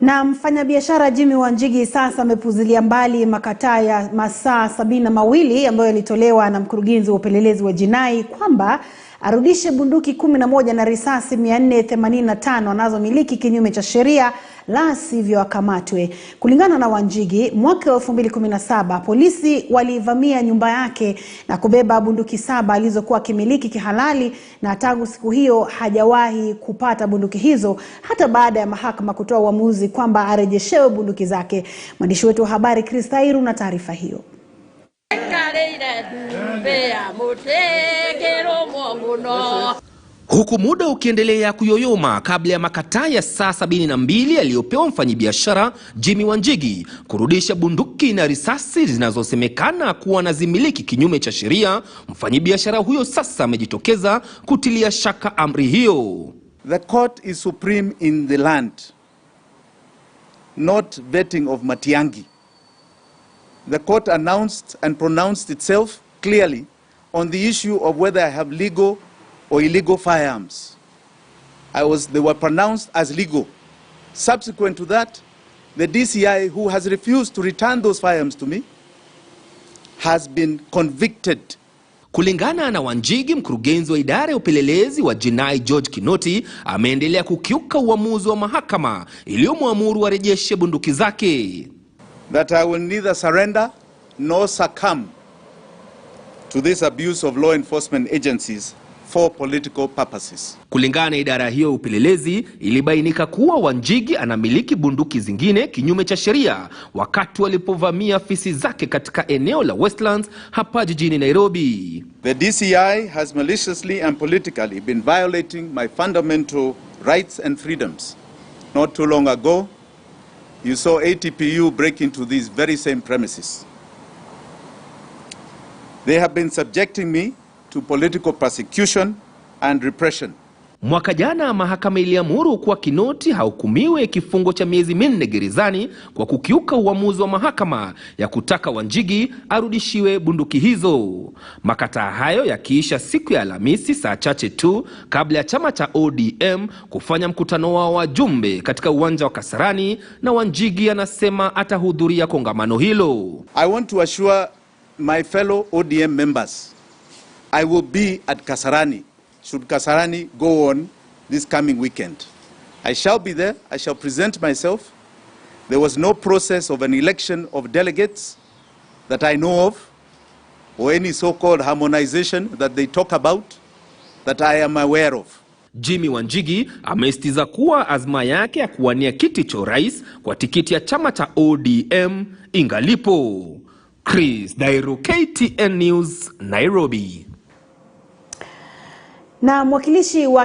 Na mfanyibiashara Jimi Wanjigi sasa amepuzilia mbali makataa ya masaa 72 ambayo yalitolewa na mkurugenzi wa upelelezi wa jinai kwamba arudishe bunduki 11 na risasi 485 anazomiliki kinyume cha sheria, la sivyo akamatwe. Kulingana na Wanjigi, mwaka 2017 polisi walivamia nyumba yake na kubeba bunduki 7 alizokuwa akimiliki kihalali, na tangu siku hiyo hajawahi kupata bunduki hizo hata baada ya mahakama kutoa uamuzi kwamba arejeshewe bunduki zake. Mwandishi wetu wa habari Kristairu na taarifa hiyo. Huku muda ukiendelea kuyoyoma kabla ya makataa ya saa 72 aliyopewa mfanyibiashara Jimi Wanjigi kurudisha bunduki na risasi zinazosemekana kuwa anazimiliki kinyume cha sheria, mfanyibiashara huyo sasa amejitokeza kutilia shaka amri hiyo. The court is supreme in the land, not vetting of Matiangi. The court announced and pronounced itself clearly on the issue of whether I have legal or illegal firearms. They were pronounced as legal. Subsequent to that, the DCI, who has refused to return those firearms to me, has been convicted. Kulingana na Wanjigi, mkurugenzi wa idara ya upelelezi wa jinai George Kinoti ameendelea kukiuka uamuzi wa mahakama iliyomwamuru arejeshe bunduki zake. That I will neither surrender nor succumb to this abuse of law enforcement agencies for political purposes. Kulingana na idara hiyo upelelezi, ilibainika kuwa Wanjigi anamiliki bunduki zingine kinyume cha sheria wakati walipovamia afisi zake katika eneo la Westlands hapa jijini Nairobi. The DCI has maliciously and politically been violating my fundamental rights and freedoms. Not too long ago, you saw ATPU break into these very same premises. They have been subjecting me to political persecution and repression. Mwaka jana mahakama iliamuru kwa Kinoti hahukumiwe kifungo cha miezi 4 gerezani kwa kukiuka uamuzi wa mahakama ya kutaka Wanjigi arudishiwe bunduki hizo. Makataa hayo yakiisha siku ya Alhamisi saa chache tu kabla ya chama cha ODM kufanya mkutano wao wa wajumbe katika uwanja wa Kasarani, na Wanjigi anasema atahudhuria kongamano hilo. I want to assure my fellow ODM members I will be at Kasarani, should Kasarani go on this coming weekend. I shall be there, I shall present myself. There was no process of an election of delegates that I know of, or any so-called harmonization that they talk about, that I am aware of. Jimi Wanjigi amesitiza kuwa azma yake ya kuwania kiti cha rais kwa tikiti ya chama cha ODM ingalipo. Kristairu, KTN News, Nairobi. Na mwakilishi wa